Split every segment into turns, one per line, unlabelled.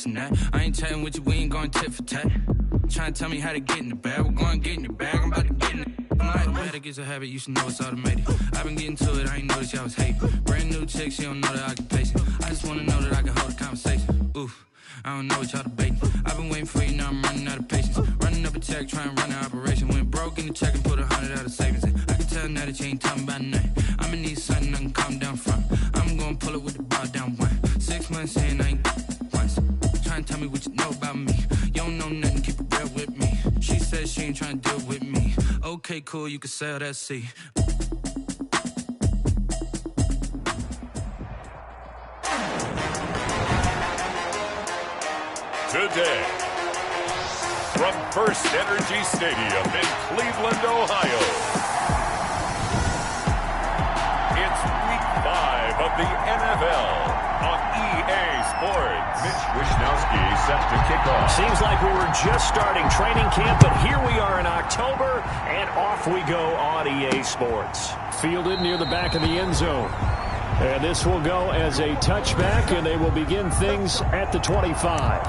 and that. I ain't chatting with you, we ain't going tit for tat. Trying to tell me how to get in the bag, we're going to get in the bag, I'm about to get in it. I'm like, automatic is a habit, you should know it's automated. I've been getting to it, I ain't noticed y'all was hating. Brand new chick, she don't know the occupation. I just wanna know that I can hold a conversation. Oof, I don't know what y'all debating. I've been waiting for you, now I'm running out of patience. Running up a check, trying to run an operation. Went broke in the check and put 100 out of savings in. I can tell now that you ain't talking about nothing. I'ma need something I can calm down from. I'm gonna pull it with the bar down one. 6 months in, I ain't once. Trying to tell me what you know about me. You don't know nothing, keep it real with me. She said she ain't trying to deal with me. Okay, cool, you can sell that seat.
Today, from First Energy Stadium in Cleveland, Ohio, it's Week 5 of the NFL on EA Sports. Mitch Wishnowsky set to kick off.
Seems like we were just starting training camp, but here we are in October, and off we go on EA Sports.
Fielded near the back of the end zone. And this will go as a touchback, and they will begin things at the 25.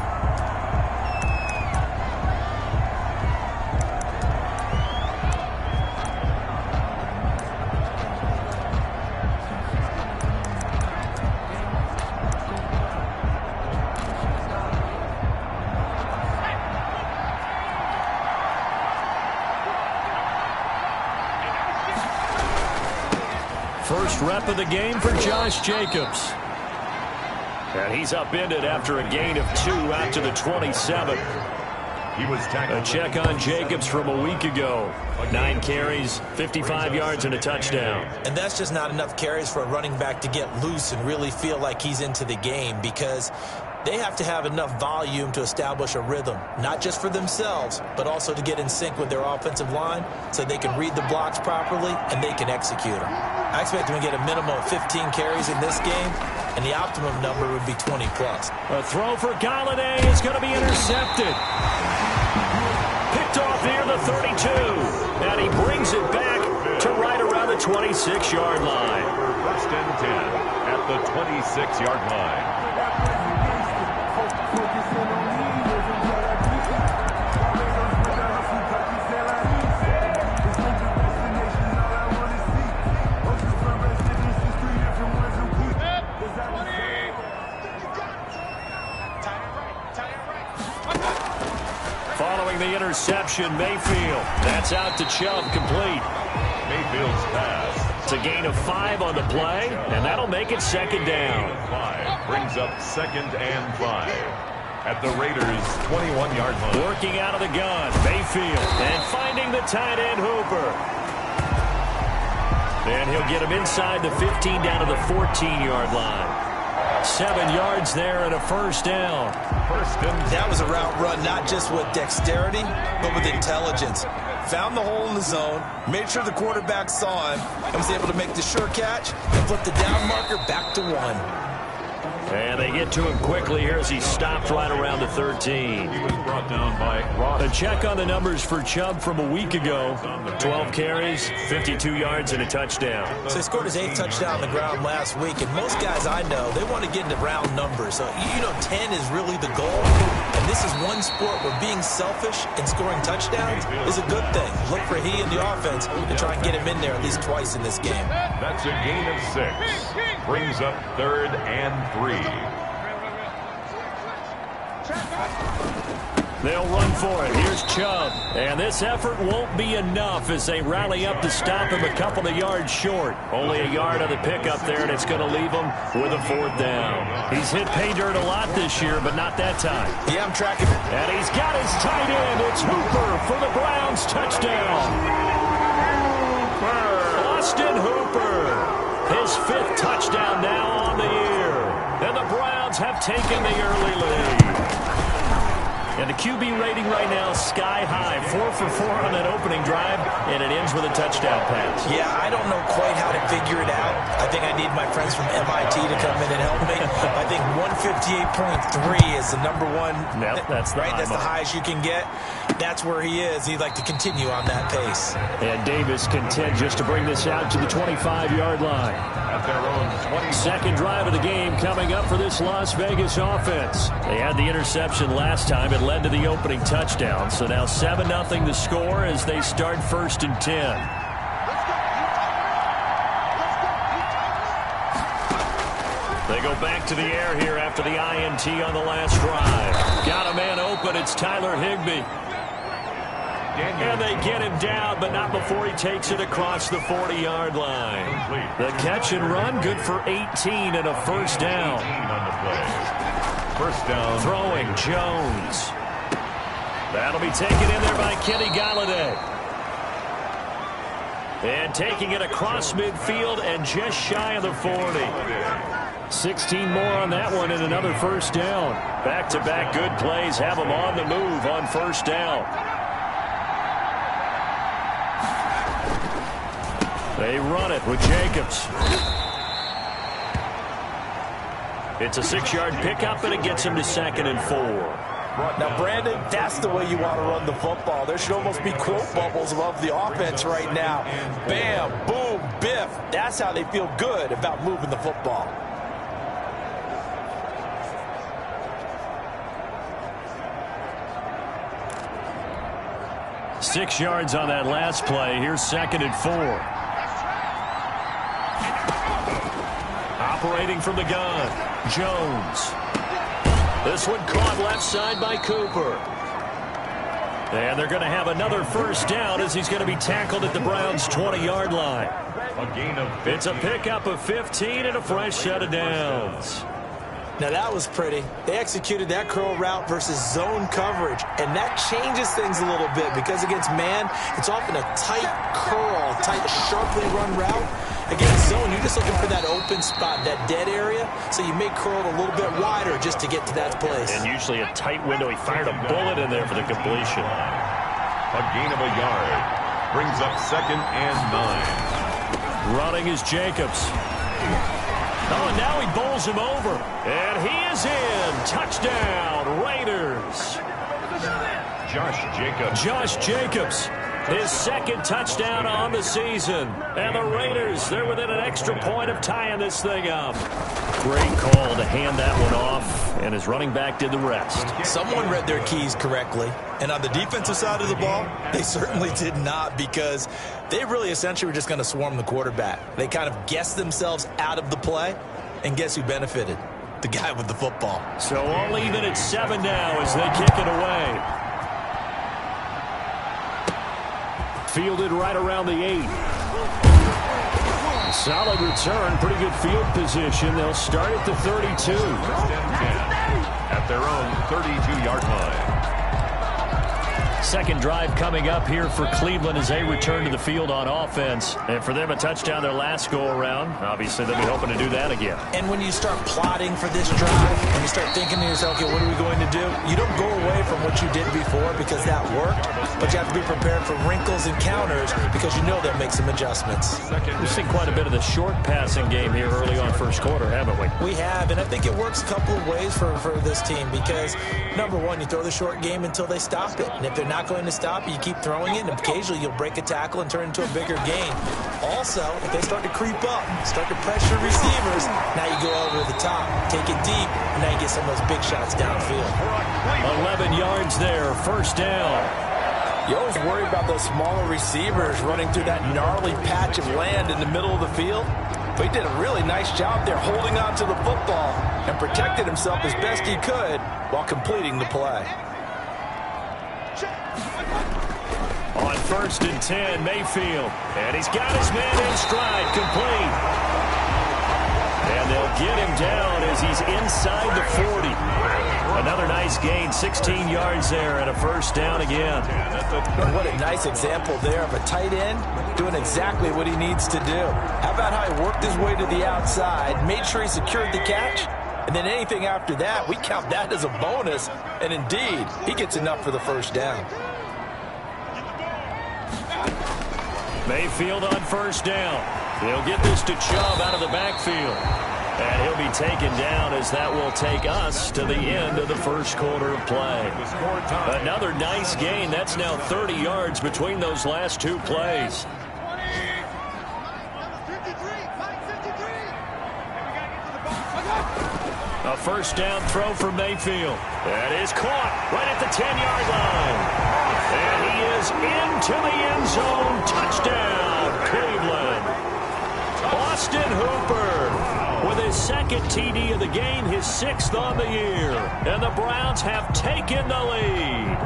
First rep of the game for Josh Jacobs. And he's upended after a gain of 2 out to the 27.
He was tackled.
A check on Jacobs from a week ago. 9 carries, 55 yards, and a touchdown.
And that's just not enough carries for a running back to get loose and really feel like he's into the game, because they have to have enough volume to establish a rhythm, not just for themselves, but also to get in sync with their offensive line so they can read the blocks properly and they can execute them. I expect him to get a minimum of 15 carries in this game, and the optimum number would be 20 plus.
A throw for Galladay is going to be intercepted. Picked off near the 32. And he brings it back to right around the 26-yard line.
First and 10 at the 26-yard line.
Following the interception, Mayfield. That's out to Chubb, complete.
Mayfield's pass.
It's a gain of 5 on the play, and that'll make it second down.
5 brings up 2nd and 5 at the Raiders' 21-yard line.
Working out of the gun, Mayfield, and finding the tight end Hooper. And he'll get him inside the 15 down to the 14-yard line. 7 yards there and a first down.
That was a route run not just with dexterity, but with intelligence. Found the hole in the zone, made sure the quarterback saw him, and was able to make the sure catch and flip the down marker back to 1.
And they get to him quickly here as he stopped right around the 13.
He was brought down by Ross.
A check on the numbers for Chubb from a week ago. 12 carries, 52 yards, and a touchdown.
So he scored his 8th touchdown on the ground last week, and most guys I know, they want to get into round numbers. So, 10 is really the goal. And this is one sport where being selfish and scoring touchdowns is a good thing. Look for he and the offense to try and get him in there at least twice in this game.
That's a gain of 6. Brings up 3rd and 3.
They'll run for it. Here's Chubb. And this effort won't be enough as they rally up to stop him a couple of yards short. Only a yard on the pickup there, and it's going to leave him with a 4th down. He's hit pay dirt a lot this year, but not that time.
Yeah, I'm tracking it.
And he's got his tight end. It's Hooper for the Browns. Touchdown. Austin Hooper. His 5th touchdown now on the year. And the Browns have taken the early lead. And the QB rating right now is sky high. 4 for 4 on that opening drive, and it ends with a touchdown pass.
Yeah, I don't know quite how to figure it out. I think I need my friends from MIT to come in and help me. I think 158.3 is the number one.
Yep, that's the
right. That's the highest you can get. that's where he is. He'd like to continue on that pace.
And Davis content just to bring this out to the 25-yard line.
At their own 20.
Second drive of the game coming up for this Las Vegas offense. They had the interception last time. It led to the opening touchdown. So now 7-0 the score as they start 1st and 10. They go back to the air here after the INT on the last drive. Got a man open. It's Tyler Higbee. And they get him down, but not before he takes it across the 40-yard line. The catch and run, good for 18 and a first down.
On the play. First down.
Throwing Jones. That'll be taken in there by Kenny Galladay. And taking it across midfield and just shy of the 40. 16 more on that one and another first down. Back-to-back good plays have them on the move on first down. They run it with Jacobs. It's a 6-yard pickup, and it gets him to 2nd and 4.
Now, Brandon, that's the way you want to run the football. There should almost be quote bubbles above the offense right now. Bam, boom, biff. That's how they feel good about moving the football.
Six yards on that last play. Here's 2nd and 4. Operating from the gun, Jones. This one caught left side by Cooper. And they're going to have another first down as he's going to be tackled at the Browns' 20-yard line.
A gain of 15.
It's a pickup of 15 and a fresh set of downs.
Now, that was pretty. They executed that curl route versus zone coverage, and that changes things a little bit because against man, it's often a tight curl, tight, sharply run route. Against zone, you're just looking for that open spot, that dead area, so you may curl it a little bit wider just to get to that place.
And usually a tight window. He fired a bullet in there for the completion.
A gain of a yard. Brings up 2nd and 9.
Running is Jacobs. Oh, and now he bowls him over. And he is in. Touchdown, Raiders. Josh Jacobs. His 2nd touchdown on the season. And the Raiders, they're within an extra point of tying this thing up. Great call to hand that one off, and his running back did the rest.
Someone read their keys correctly. And on the defensive side of the ball, they certainly did not, because they really essentially were just going to swarm the quarterback. They kind of guessed themselves out of the play, and guess who benefited? The guy with the football.
So all even at 7 now as they kick it away. Fielded right around the 8. Solid return, pretty good field position. They'll start at the 32.
At their own 32-yard line.
Second drive coming up here for Cleveland as they return to the field on offense. And for them, a touchdown their last go-around. Obviously, they'll be hoping to do that again.
And when you start plotting for this drive, and you start thinking to yourself, okay, what are we going to do? You don't go away from what you did before because that worked, but you have to be prepared for wrinkles and counters because you know they'll make some adjustments.
We've seen quite a bit of the short passing game here early on first quarter, haven't we?
We have, and I think it works a couple of ways for this team because, number one, you throw the short game until they stop it. And if they're not going to stop it, you keep throwing it, and occasionally you'll break a tackle and turn it into a bigger gain. Also, if they start to creep up, start to pressure receivers, now you go over the top, take it deep, and now you get some of those big shots downfield.
11 yards there, first down.
You always worry about those smaller receivers running through that gnarly patch of land in the middle of the field. But he did a really nice job there holding on to the football and protected himself as best he could while completing the play.
On 1st and 10, Mayfield. And he's got his man in stride, complete. And they'll get him down as he's inside the 40. Another nice gain, 16 yards there and a first down again.
And what a nice example there of a tight end doing exactly what he needs to do. How about how he worked his way to the outside, made sure he secured the catch, and then anything after that, we count that as a bonus. And indeed, he gets enough for the first down.
Mayfield on first down. They'll get this to Chubb out of the backfield. And he'll be taken down as that will take us to the end of the first quarter of play. Another nice gain. That's now 30 yards between those last two plays. A first down throw for Mayfield. That is caught right at the 10-yard line. And he is into the end zone. Touchdown, Cleveland. Austin Hooper with his second TD of the game, his 6th on the year. And the Browns have taken the lead.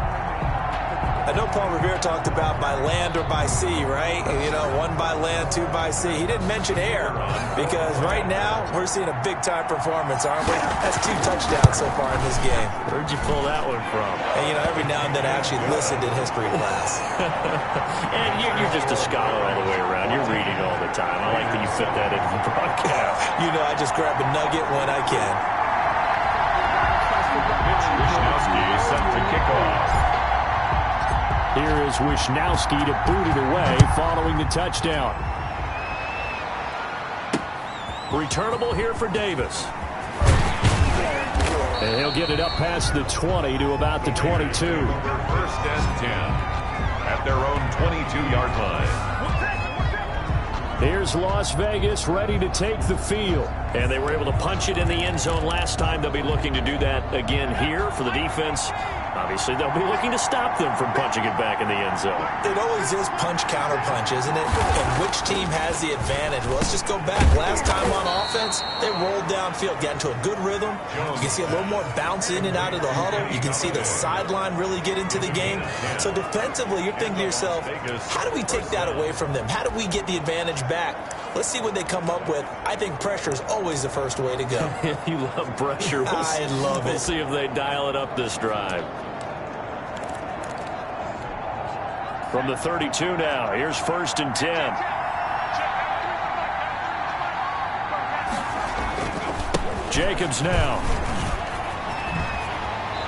I know Paul Revere talked about by land or by sea, right? You know, 1 by land, 2 by sea. He didn't mention air because right now we're seeing a big-time performance, aren't we? That's 2 touchdowns so far in this game.
Where'd you pull that one from?
And, you know, every now and then I actually listened in history class.
And you're just a scholar all the way around. You're reading all the time. I like that you fit that into the broadcast.
You know, I just grab a nugget when I can.
Mitch Wishnowsky is set to kick off.
Here is Wishnowsky to boot it away following the touchdown. Returnable here for Davis. And he'll get it up past the 20 to about the 22.
1st and 10 at their own 22-yard line.
Here's Las Vegas ready to take the field. And they were able to punch it in the end zone last time. They'll be looking to do that again here for the defense. Obviously, they'll be looking to stop them from punching it back in the end zone.
It always is punch-counter-punch, isn't it? And which team has the advantage? Well, let's just go back. Last time on offense, they rolled downfield, got into a good rhythm. You can see a little more bounce in and out of the huddle. You can see the sideline really get into the game. So defensively, you're thinking to yourself, how do we take that away from them? How do we get the advantage back? Let's see what they come up with. I think pressure is always the first way to go.
You love pressure.
I love it.
We'll see if they dial it up this drive. From the 32 now, here's 1st and 10. Jacobs now.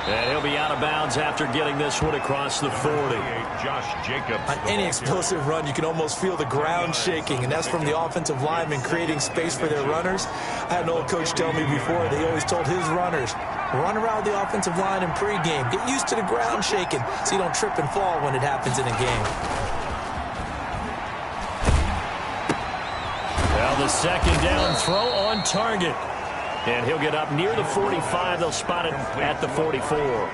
And he'll be out of bounds after getting this one across the 40.
Josh Jacobs.
On any explosive run, you can almost feel the ground shaking, and that's from the offensive linemen creating space for their runners. I had an old coach tell me before, they always told his runners, run around the offensive line in pregame. Get used to the ground shaking so you don't trip and fall when it happens in a game.
Well, the second down throw on target. And he'll get up near the 45. They'll spot it at the 44.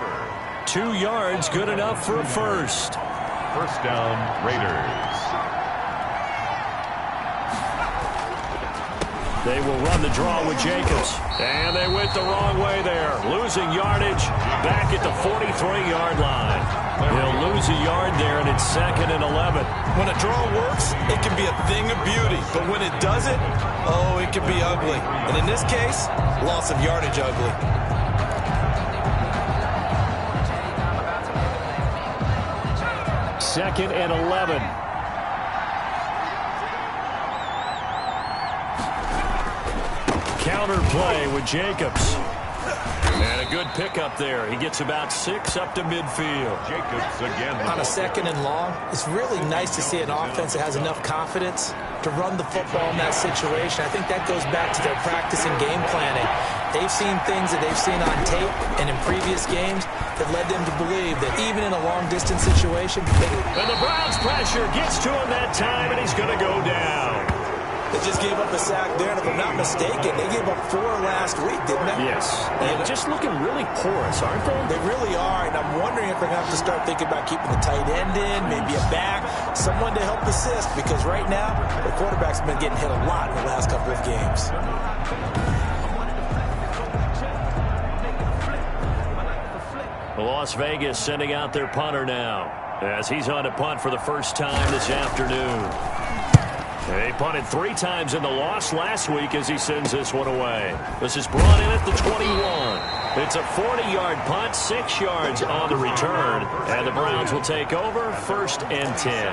2 yards, good enough for a first.
1st down, Raiders.
They will run the draw with Jacobs. And they went the wrong way there. Losing yardage back at the 43-yard line. They'll lose a yard there, and it's 2nd and 11.
When a draw works, it can be a thing of beauty. But when it doesn't, oh, it can be ugly. And in this case, loss of yardage ugly.
Second and 11. Counter play with Jacobs. And a good pickup there. He gets about 6 up to midfield.
Jacobs again.
On a 2nd and long, it's really nice to see an offense that has enough confidence to run the football in that situation. I think that goes back to their practice and game planning. They've seen things that they've seen on tape and in previous games that led them to believe that even in a long-distance situation...
And the Browns pressure gets to him that time, and he's going to go down.
They just gave up a sack there, and if I'm not mistaken, they gave up 4 last week, didn't they?
Yes. And just looking really porous, aren't they?
They really are, and I'm wondering if they're going to have to start thinking about keeping the tight end in, maybe a back, someone to help assist, because right now, the quarterback's been getting hit a lot in the last couple of games.
Las Vegas sending out their punter now, as he's on to punt for the first time this afternoon. He punted 3 times in the loss last week as he sends this one away. This is brought in at the 21. It's a 40-yard punt, 6 yards on the return. And the Browns will take over 1st and 10.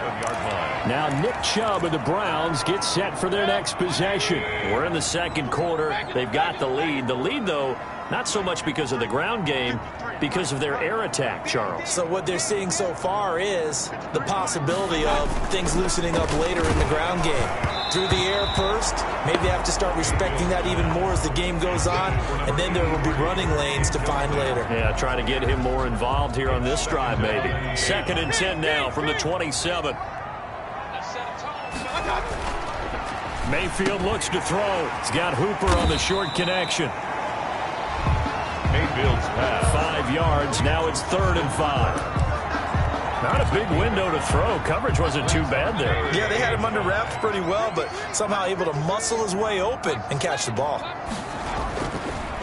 Now Nick Chubb and the Browns get set for their next possession. We're in the 2nd quarter. They've got the lead. The lead, though, Not so much because of the ground game, because of their air attack, Charles.
So what they're seeing so far is the possibility of things loosening up later in the ground game. Through the air first, maybe they have to start respecting that even more as the game goes on, and then there will be running lanes to find later.
Yeah, try to get him more involved here on this drive, maybe. 2nd and 10 now from the 27. Mayfield looks to throw. He's got Hooper on the short connection.
Mayfield's pass.
5 yards. Now it's 3rd and 5. Not a big window to throw. Coverage wasn't too bad there.
Yeah, they had him under wraps pretty well, but somehow able to muscle his way open and catch the ball.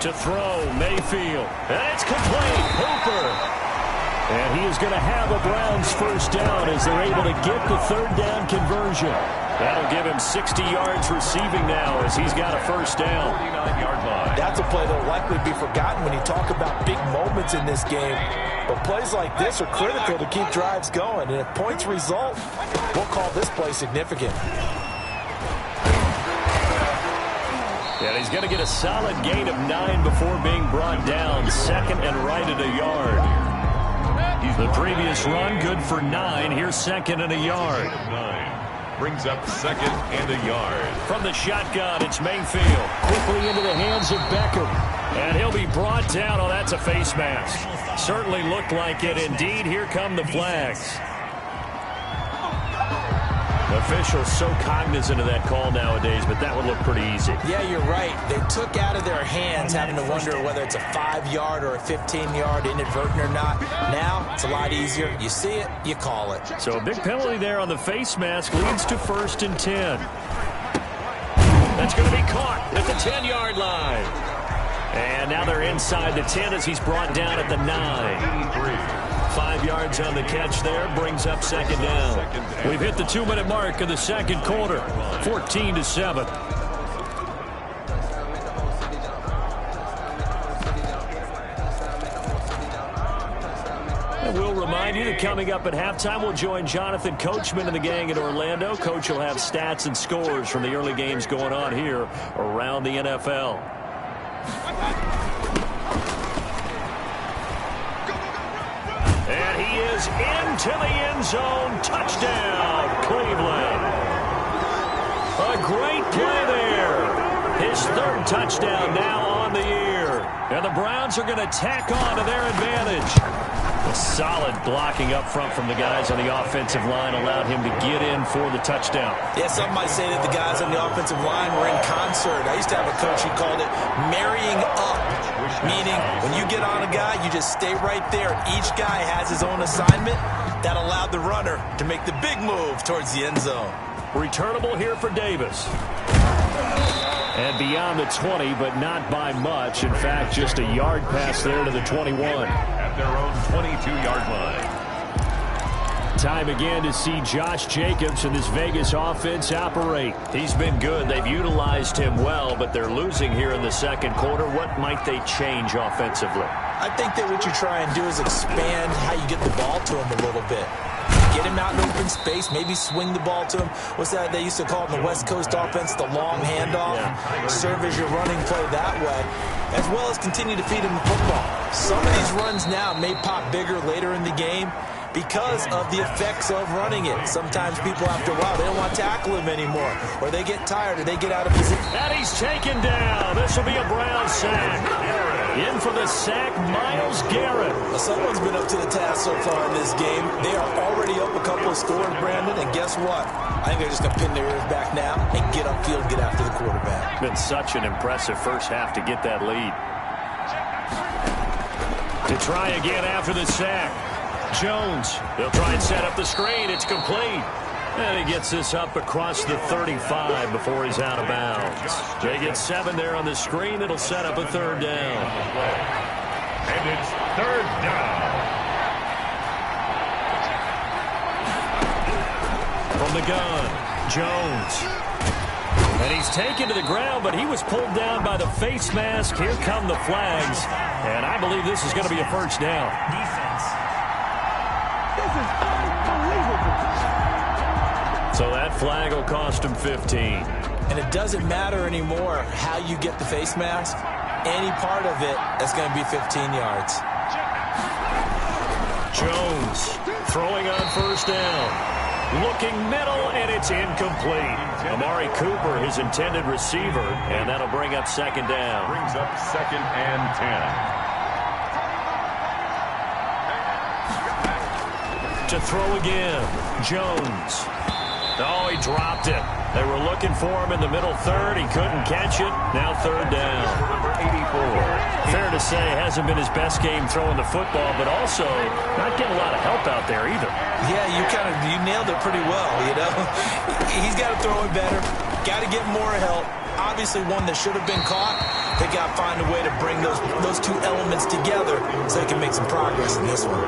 To throw, Mayfield. And it's complete. Hooper. And he is going to have a Browns first down as they're able to get the 3rd down conversion. That'll give him 60 yards receiving now as he's got a first down.
49-yard line.
That's a play that will likely be forgotten when you talk about big moments in this game. But plays like this are critical to keep drives going. And if points result, we'll call this play significant.
And he's going to get a solid gain of 9 before being brought down. 2nd and right at a yard. The previous run, good for 9. Here's 2nd and a yard.
9 brings up 2nd and a yard.
From the shotgun, it's Mayfield. Quickly into the hands of Beckham. And he'll be brought down. Oh, that's a face mask. Certainly looked like it. Indeed, here come the flags. Officials so cognizant of that call nowadays, but that would look pretty easy.
Yeah, you're right. They took out of their hands having to wonder whether it's a 5-yard or a 15-yard inadvertent or not. Now, it's a lot easier. You see it, you call it.
So a big penalty there on the face mask leads to 1st and 10. That's going to be caught at the 10-yard line. And now they're inside the 10 as he's brought down at the 9. 5 yards on the catch there, brings up 2nd down. We've hit the 2-minute mark of the 2nd quarter, 14-7. And we'll remind you that coming up at halftime, we'll join Jonathan Coachman and the gang in Orlando. Coach will have stats and scores from the early games going on here around the NFL. And he is into the end zone. Touchdown, Cleveland. A great play there. His 3rd touchdown now on the year. And the Browns are going to tack on to their advantage. A solid blocking up front from the guys on the offensive line allowed him to get in for the touchdown.
Yeah, some might say that the guys on the offensive line were in concert. I used to have a coach who called it marrying up, meaning when you get on a guy, you just stay right there. Each guy has his own assignment. That allowed the runner to make the big move towards the end zone.
Returnable here for Davis. And beyond the 20, but not by much. In fact, just a yard pass there to the 21.
At their own 22-yard line.
Time again to see Josh Jacobs and this Vegas offense operate. He's been good. They've utilized him well, but they're losing here in the 2nd quarter. What might they change offensively?
I think that what you try and do is expand how you get the ball to him a little bit. Get him out in open space, maybe swing the ball to him. What's that they used to call it in the West Coast offense, the long handoff? Yeah. Serve as your running play that way, as well as continue to feed him the football. Some of these runs now may pop bigger later in the game because of the effects of running it. Sometimes people, after a while, they don't want to tackle him anymore, or they get tired, or they get out of position.
And he's taken down. This will be a Brown sack. In for the sack, Myles Garrett.
Well, someone's been up to the task so far in this game. They are already up a couple of scores, Brandon, and guess what? I think they're just going to pin their ears back now and get upfield, get after the quarterback.
Been such an impressive first half to get that lead. To try again after the sack. Jones, they'll try and set up the screen. It's complete. And he gets this up across the 35 before he's out of bounds. They get 7 there on the screen. It'll set up a 3rd down.
And it's 3rd down.
From the gun, Jones. And he's taken to the ground, but he was pulled down by the face mask. Here come the flags. And I believe this is going to be a first down.
Defense. This is unbelievable.
So that flag will cost him 15.
And it doesn't matter anymore how you get the face mask. any part of it that's going to be 15 yards.
Jones throwing on first down. Looking middle, and it's incomplete. Amari Cooper, his intended receiver, and that'll bring up second down.
Brings up 2nd and 10.
To throw again, Jones. Oh, he dropped it. They were looking for him in the middle third. He couldn't catch it. Now third down.
Number 84.
Fair to say, hasn't been his best game throwing the football, but also not getting a lot of help out there either.
Yeah, you nailed it pretty well, you know. He's got to throw it better. Got to get more help. Obviously one that should have been caught. They got to find a way to bring those two elements together so they can make some progress in this one.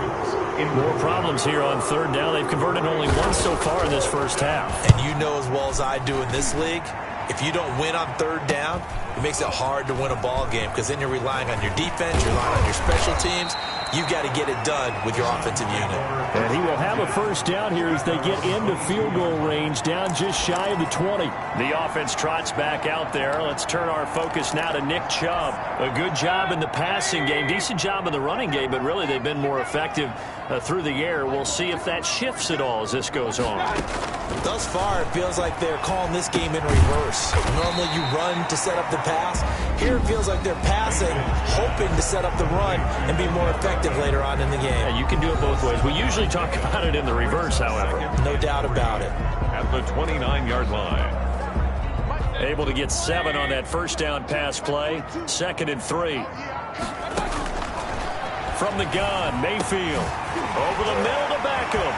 More problems here on third down. They've converted only one so far in this first half.
And you know as well as I do in this league, if you don't win on third down, it makes it hard to win a ball game because then you're relying on your defense, you're relying on your special teams. You've got to get it done with your offensive unit.
And he will have a first down here as they get into field goal range, down just shy of the 20. The offense trots back out there. Let's turn our focus now to Nick Chubb. A good job in the passing game, decent job in the running game, but really they've been more effective through the air. We'll see if that shifts at all as this goes on.
Thus far, it feels like they're calling this game in reverse. Normally you run to set up the pass. Here it feels like they're passing, hoping to set up the run and be more effective later on in the game.
Yeah, you can do it both ways. We usually talk about it in the reverse, however.
No doubt about it.
At the 29-yard line.
Able to get 7 on that first down pass play. 2nd and 3. From the gun, Mayfield. Over the middle to Beckham.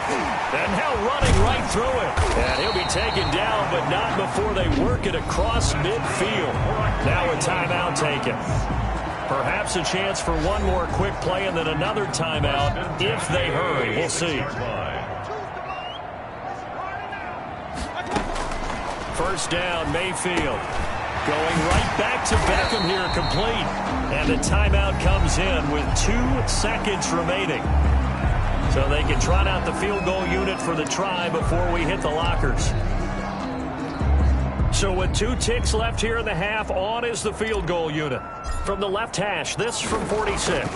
And now running right through it. And he'll be taken down, but not before they work it across midfield. Now a timeout taken. Perhaps a chance for one more quick play and then another timeout if they hurry. We'll see. First down, Mayfield. Going right back to Beckham here, complete. And the timeout comes in with 2 seconds remaining. So they can trot out the field goal unit for the try before we hit the lockers. So with 2 ticks left here in the half, on is the field goal unit. From the left hash, this from 46.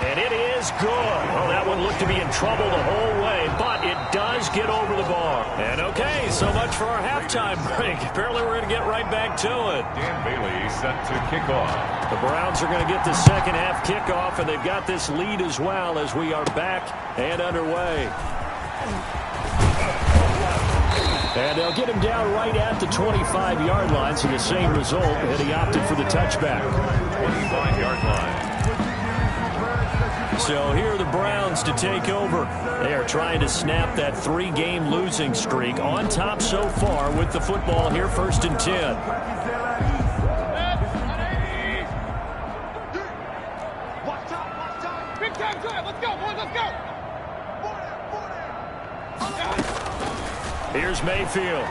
And it is good. Oh, that one looked to be in trouble the whole way, but it does get over the bar. And okay, so much for our halftime break. Apparently we're going to get right back to it.
Dan Bailey set to kick off.
The Browns are going to get the second half kickoff, and they've got this lead as well as we are back and underway. And they'll get him down right at the 25-yard line, so the same result, and he opted for the touchback.
25-yard line.
So here are the Browns to take over. They are trying to snap that 3-game losing streak. On top so far with the football here, 1st and 10.
Big time drive. Let's go, boys. Let's go.
Here's Mayfield.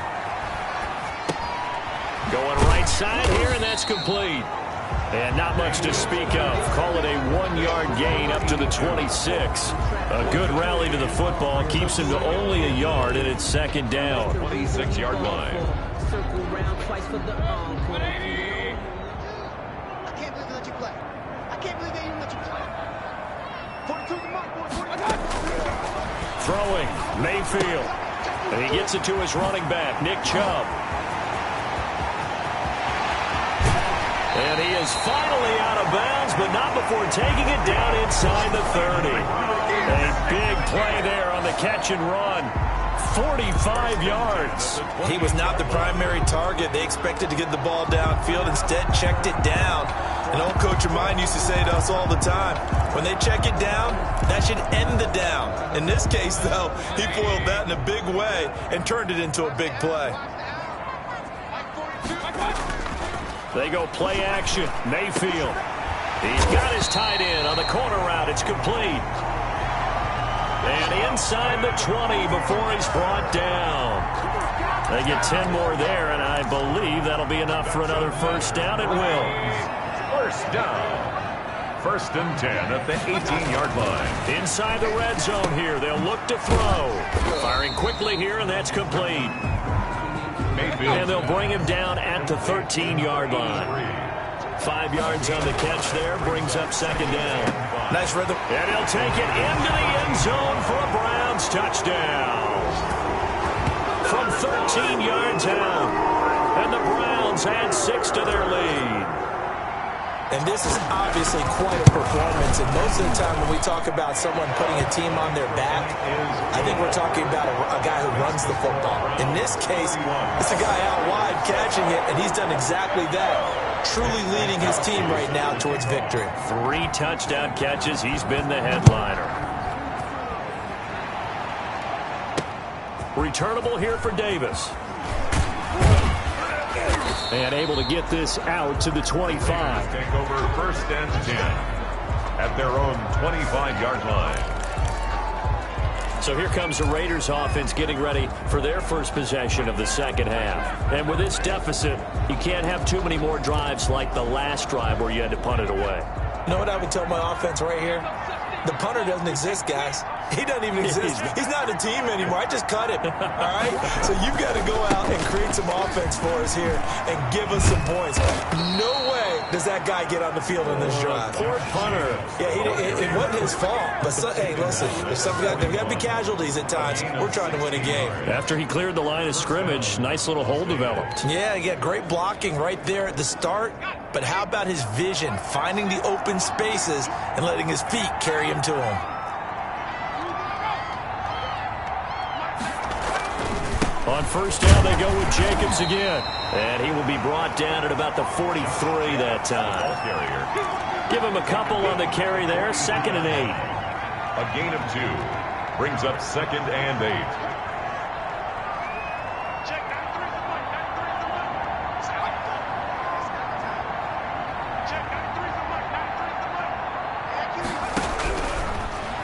Going right side here, and that's complete. And not much to speak of. Call it a 1-yard gain up to the 26. A good rally to the football. Keeps him to only a yard, and it's 2nd down.
26-yard line.
Circle round twice for the encore.
I can't believe they let you play. I can't believe they even let you play. 42 the mark, boys.
Throwing, Mayfield. And he gets it to his running back, Nick Chubb. And he is finally out of bounds, but not before taking it down inside the 30. A big play there on the catch and run. 45 yards.
He was not the primary target. They expected to get the ball downfield. Instead, checked it down. An old coach of mine used to say to us all the time, when they check it down, that should end the down. In this case, though, he foiled that in a big way and turned it into a big play.
They go play action. Mayfield. He's got his tight end on the corner route. It's complete. And inside the 20 before he's brought down. They get 10 more there, and I believe that'll be enough for another first down. It will.
First down. 1st and 10 at the 18-yard line.
Inside the red zone here. They'll look to throw. Firing quickly here, and that's complete. And they'll bring him down at the 13-yard line. 5 yards on the catch there, brings up second down.
Nice rhythm.
And he'll take it into the end zone for a Browns touchdown. From 13 yards out. And the Browns add 6 to their lead.
And this is obviously quite a performance. And most of the time when we talk about someone putting a team on their back, I think we're talking about a guy who runs the football. In this case, it's a guy out wide catching it, and he's done exactly that. Truly leading his team right now towards victory.
3 touchdown catches. He's been the headliner. Returnable here for Davis. And able to get this out to the 25.
Take over 1st and 10 at their own 25-yard line.
So here comes the Raiders offense getting ready for their first possession of the second half. And with this deficit, you can't have too many more drives like the last drive where you had to punt it away.
You know what I would tell my offense right here? The punter doesn't exist, guys. He doesn't even exist. He's not a team anymore. I just cut him. All right? So you've got to go out and create some offense for us here and give us some points. No way does that guy get on the field on this drive.
Poor punter.
Yeah, it wasn't his fault. But, hey, listen, there's got to be casualties at times. We're trying to win a game.
After he cleared the line of scrimmage, nice little hole developed.
Yeah, he got great blocking right there at the start. But how about his vision, finding the open spaces and letting his feet carry him to him?
On first down, they go with Jacobs again. And he will be brought down at about the 43 that time. Give him a couple on the carry there. 2nd and 8.
A gain of 2 brings up 2nd and 8.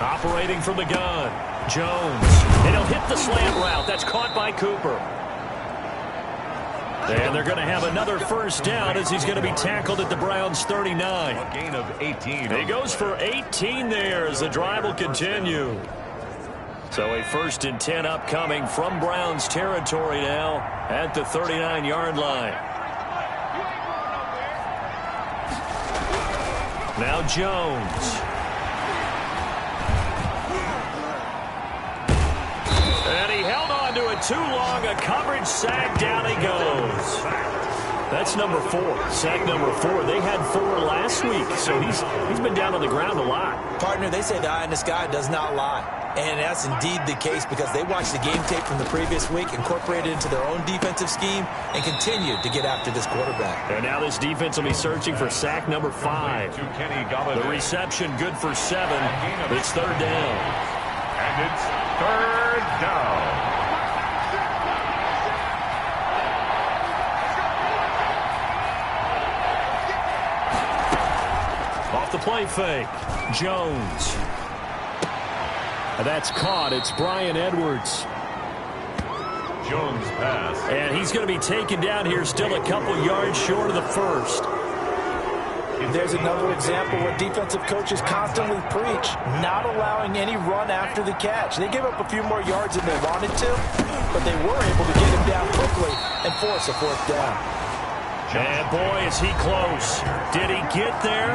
Operating from the gun, Jones. And he'll hit the slant route. That's caught by Cooper. And they're going to have another first down as he's going to be tackled at the Browns' 39.
A gain of 18.
He goes for 18 there as the drive will continue. So a 1st and 10 upcoming from Browns territory now at the 39-yard line. Now Jones. And he held on to it too long. A coverage sack. Down he goes. That's number 4. Sack number 4. They had 4 last week, so he's been down on the ground a lot.
Partner, they say the eye in the sky does not lie. And that's indeed the case because they watched the game tape from the previous week, incorporated it into their own defensive scheme, and continued to get after this quarterback.
And now this defense will be searching for sack number 5. The reception good for 7. It's 3rd down.
And it's 3rd down.
Off the play fake. Jones. That's caught. It's Bryan Edwards.
Jones pass.
And he's going to be taken down here still a couple yards short of the 1st.
There's another example where defensive coaches constantly preach, not allowing any run after the catch. They gave up a few more yards than they wanted to, but they were able to get him down quickly and force a 4th down.
And boy, is he close. Did he get there?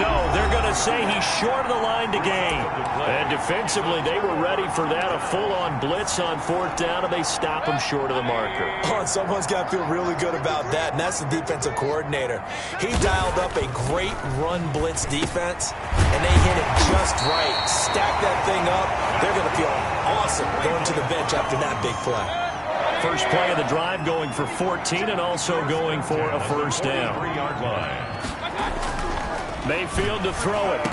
No, they're going to say he's short of the line to gain. And defensively, they were ready for that, a full-on blitz on 4th down, and they stop him short of the marker.
Oh, and someone's got to feel really good about that, and that's the defensive coordinator. He dialed up a great run blitz defense, and they hit it just right. Stack that thing up. They're going to feel awesome going to the bench after that big play.
First play of the drive going for 14 and also going for a 1st down.
3-yard line.
Mayfield to throw it.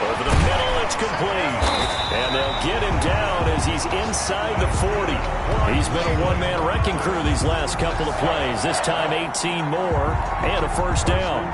Over the middle, it's complete. And they'll get him down as he's inside the 40. He's been a one-man wrecking crew these last couple of plays. This time 18 more and a 1st down.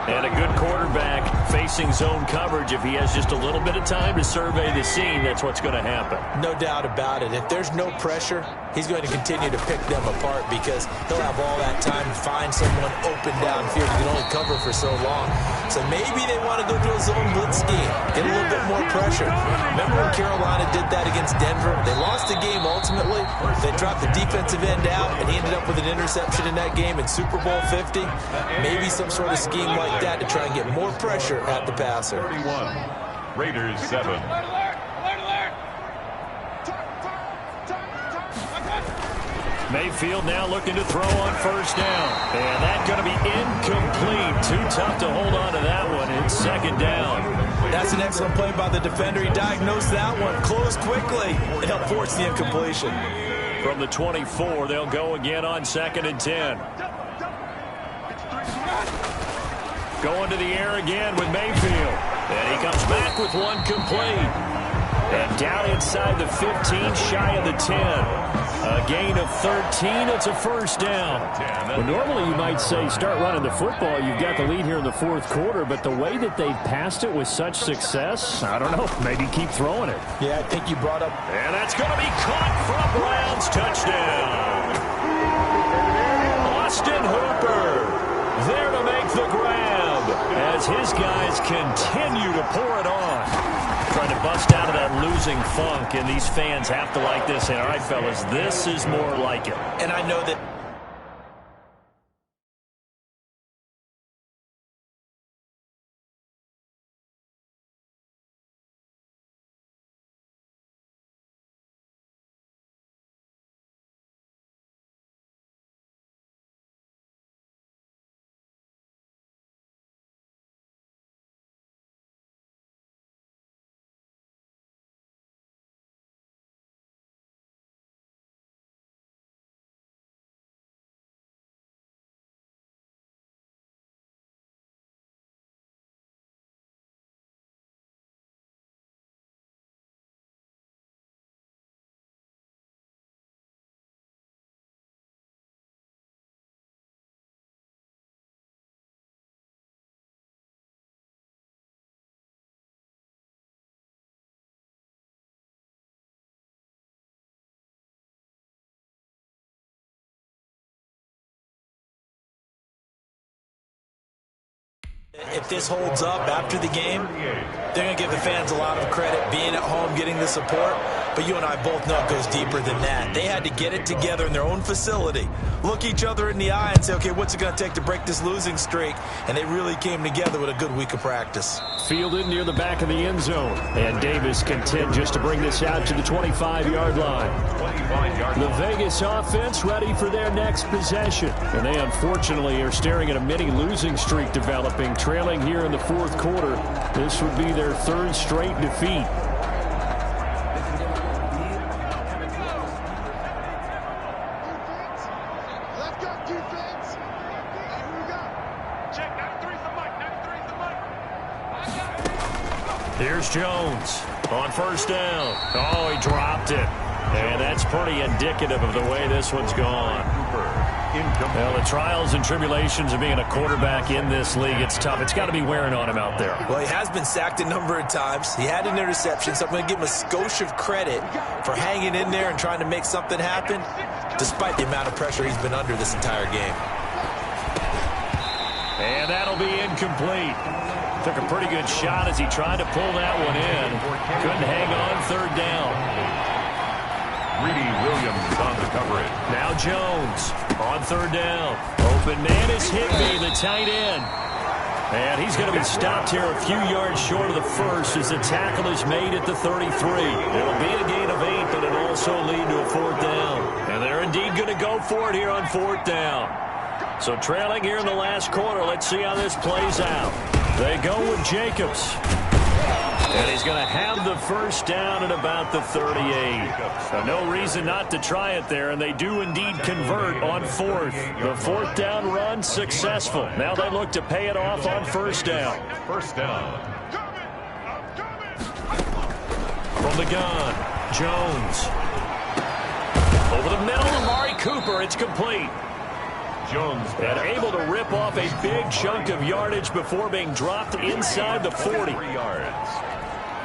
And a good quarterback facing zone coverage. If he has just a little bit of time to survey the scene, that's what's going to happen.
No doubt about it. If there's no pressure, he's going to continue to pick them apart because he'll have all that time to find someone open downfield. He can only cover for so long. So maybe they want to go to a zone blitz scheme, get a little bit more pressure. Remember when Carolina did that against Denver? They lost the game ultimately. They dropped the defensive end out, and he ended up with an interception in that game in Super Bowl 50. Maybe some sort of scheme like that to try and get more pressure at the passer.
31, Raiders 7.
Mayfield now looking to throw on first down. And that's going to be incomplete. Too tough to hold on to that one. It's second down.
That's an excellent play by the defender. He diagnosed that one, closed quickly, and helped force the incompletion.
From the 24, they'll go again on 2nd and 10. Going to the air again with Mayfield. And he comes back with one complete. And down inside the 15, shy of the 10. A gain of 13. It's a first down.
Well, normally you might say start running the football. You've got the lead here in the 4th quarter, but the way that they've passed it with such success, I don't know, maybe keep throwing it.
Yeah, I think you brought up.
And that's going to be caught from Browns. Touchdown. Austin Hooper there to make the grab as his guys continue to pour it on. Trying to bust out of that losing funk, and these fans have to like this. And all right, fellas, this is more like it.
And I know that. If this holds up after the game, they're going to give the fans a lot of credit being at home, getting the support. But you and I both know it goes deeper than that. They had to get it together in their own facility, look each other in the eye and say, okay, what's it going to take to break this losing streak? And they really came together with a good week of practice.
Fielded near the back of the end zone. And Davis content just to bring this out to the 25-yard line. The Vegas offense ready for their next possession. And they unfortunately are staring at a mini losing streak developing, trailing here in the 4th quarter. This would be their 3rd straight defeat.
Here's Jones on first down. Oh, he dropped it. And that's pretty indicative of the way this one's gone. Well, the trials and tribulations of being a quarterback in this league, it's tough. It's got to be wearing on him out there.
Well, he has been sacked a number of times. He had an interception, so I'm going to give him a skosh of credit for hanging in there and trying to make something happen, despite the amount of pressure he's been under this entire game.
And that'll be incomplete. Took a pretty good shot as he tried to pull that one in. Couldn't hang on 3rd down.
Greedy Williams on the coverage.
Now Jones on 3rd down. Open man is Higbee, the tight end. And he's going to be stopped here a few yards short of the first as the tackle is made at the 33. It'll be a gain of 8, but it'll also lead to a 4th down. And they're indeed going to go for it here on 4th down. So trailing here in the last quarter, let's see how this plays out. They go with Jacobs. And he's going to have the first down at about the 38. So no reason not to try it there, and they do indeed convert on 4th. The 4th down run successful. Now they look to pay it off on first down.
First down.
From the gun, Jones. Over the middle, Amari Cooper. It's complete.
Jones
and able to rip off a big chunk of yardage before being dropped inside the 40.
3 yards.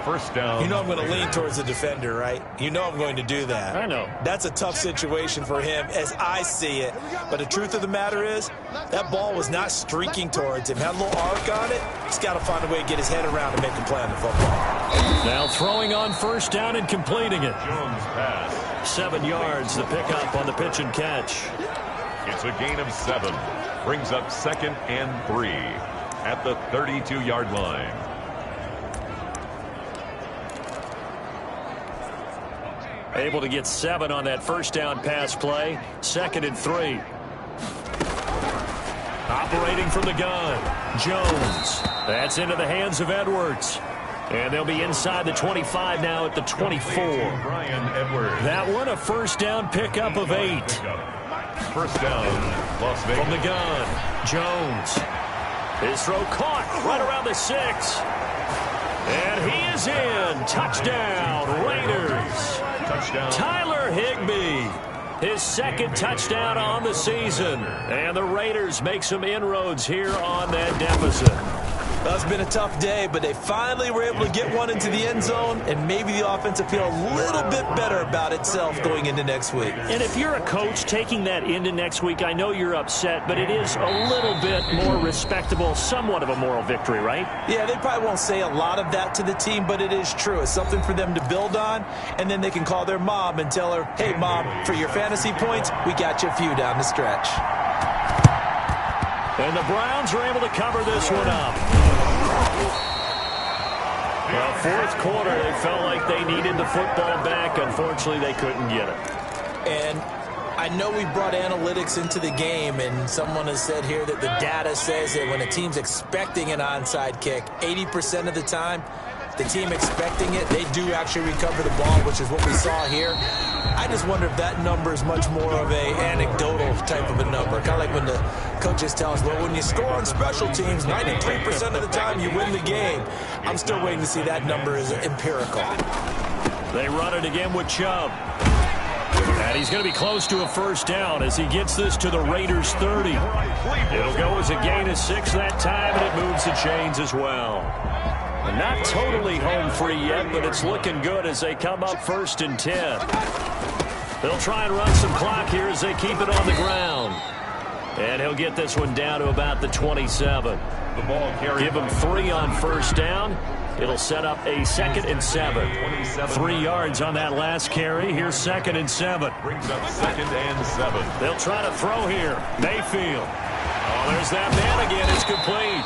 First down.
You know I'm going to lean towards the defender, right? You know I'm going to do that.
I know.
That's a tough situation for him as I see it. But the truth of the matter is, that ball was not streaking towards him. Had a little arc on it. He's got to find a way to get his head around and make a play on the football.
Now throwing on first down and completing it.
Jones pass.
7 yards, the pickup on the pitch and catch.
It's a gain of 7. Brings up 2nd and 3 at the 32-yard line.
Able to get 7 on that first down pass play. 2nd and 3. Operating from the gun. Jones. That's into the hands of Edwards. And they'll be inside the 25 now at the 24.
Brian Edwards.
That one a first down pickup of 8.
First down, Las Vegas.
From the gun, Jones. His throw caught right around the 6. And he is in. Touchdown, Raiders.
Touchdown.
Tyler Higbee. His 2nd touchdown on the season. And the Raiders make some inroads here on that deficit.
Well, it's been a tough day, but they finally were able to get one into the end zone, and maybe the offense will feel a little bit better about itself going into next week.
And if you're a coach taking that into next week, I know you're upset, but it is a little bit more respectable, somewhat of a moral victory, right?
Yeah, they probably won't say a lot of that to the team, but it is true. It's something for them to build on, and then they can call their mom and tell her, hey, Mom, for your fantasy points, we got you a few down the stretch.
And the Browns are able to cover this one up. Well, 4th quarter, they felt like they needed the football back. Unfortunately, they couldn't get it.
And I know we brought analytics into the game, and someone has said here that the data says that when a team's expecting an onside kick, 80% of the time, the team expecting it, they do actually recover the ball, which is what we saw here. I just wonder if that number is much more of a anecdotal type of a number. Kind of like when the coaches tell us, well, when you score on special teams, 93% of the time you win the game. I'm still waiting to see that number is empirical.
They run it again with Chubb. And he's going to be close to a first down as he gets this to the Raiders' 30. It'll go as a gain of 6 that time, and it moves the chains as well. Not totally home free yet, but it's looking good as they come up 1st and 10. They'll try and run some clock here as they keep it on the ground. And he'll get this one down to about the 27.
The ball carried.
Give him 3 on first down. It'll set up a 2nd and 7. 3 yards on that last carry. Here's 2nd and 7.
Brings up 2nd and 7.
They'll try to throw here. Mayfield. Oh, there's that man again. It's complete.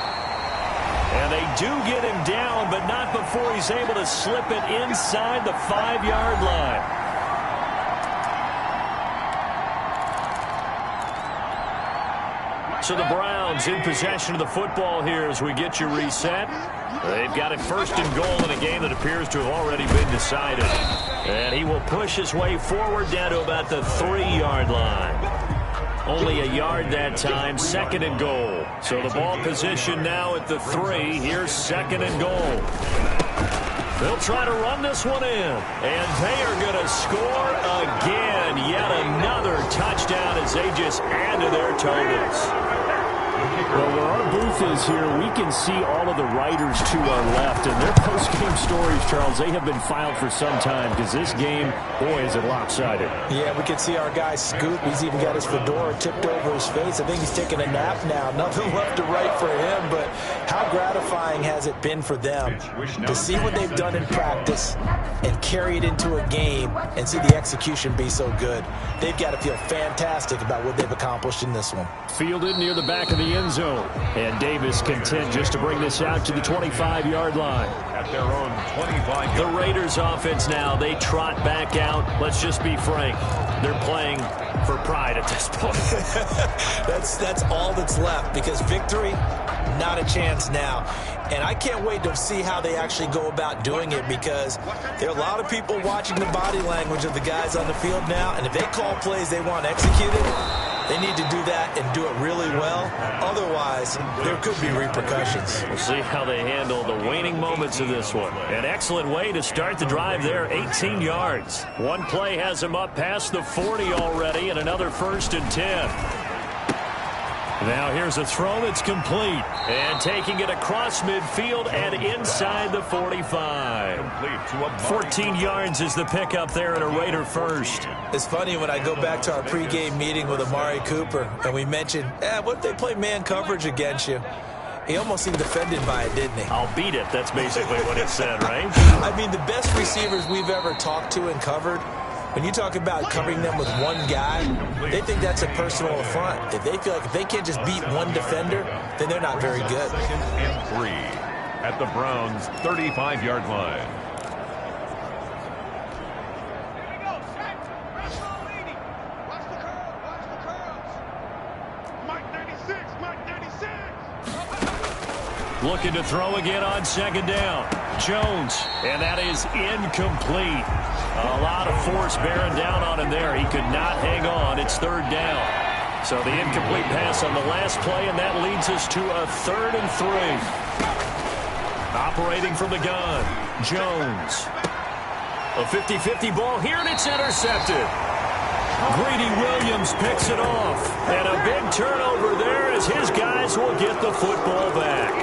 And they do get him down, but not before he's able to slip it inside the 5-yard line. So the Browns in possession of the football here as we get you reset. They've got it 1st and goal in a game that appears to have already been decided. And he will push his way forward down to about the 3-yard line. Only a yard that time, 2nd and goal. So the ball position now at the 3. Here's 2nd and goal. They'll try to run this one in. And they are going to score again. Yet another touchdown as they just add to their totals.
Well, where our booth is here, we can see all of the writers to our left. And their post-game stories, Charles, they have been filed for some time because this game, boy, is it lopsided.
Yeah, we can see our guy Scoot. He's even got his fedora tipped over his face. I think he's taking a nap now. Nothing left to write for him, but how gratifying has it been for them to see what they've done in practice and carry it into a game and see the execution be so good. They've got to feel fantastic about what they've accomplished in this one.
Fielded near the back of the end zone. And Davis content just to bring this out to the 25-yard line.
At their own 25.
The Raiders offense now, they trot back out. Let's just be frank. They're playing for pride at this point.
That's all that's left because victory, not a chance now. And I can't wait to see how they actually go about doing it because there are a lot of people watching the body language of the guys on the field now. And if they call plays they want executed, they need to do that and do it really well. Otherwise, there could be repercussions.
We'll see how they handle the waning moments of this one. An excellent way to start the drive there, 18 yards. One play has them up past the 40 already and another 1st and 10. Now here's a throw that's complete. And taking it across midfield and inside the 45. 14 yards is the pickup there and a Raider first.
It's funny when I go back to our pregame meeting with Amari Cooper and we mentioned, what if they play man coverage against you? He almost seemed offended by it, didn't he?
I'll beat it. That's basically what it said, right?
I mean, the best receivers we've ever talked to and covered, when you talk about covering them with one guy, they think that's a personal affront. If they feel like if they can't just beat one defender, then they're not very good.
2nd and 3 at the Browns' 35-yard line.
Looking to throw again on 2nd down. Jones, and that is incomplete. A lot of force bearing down on him there. He could not hang on. It's 3rd down. So the incomplete pass on the last play, and that leads us to a 3rd and 3. Operating from the gun, Jones. A 50-50 ball here, and it's intercepted. Greedy Williams picks it off. And a big turnover there as his guys will get the football back.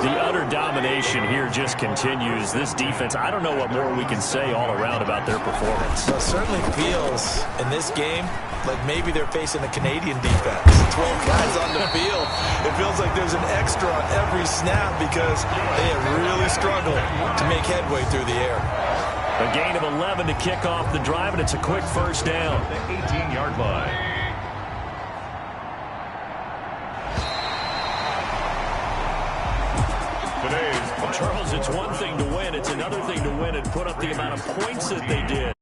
The utter domination here just continues. This defense, I don't know what more we can say all around about their performance.
Well, it certainly feels in this game like maybe they're facing a Canadian defense. 12 guys on the field. It feels like there's an extra on every snap because they have really struggled to make headway through the air.
A gain of 11 to kick off the drive, and it's a quick 1st down.
The 18-yard line.
Charles, it's one thing to win. It's another thing to win and put up the amount of points that they did.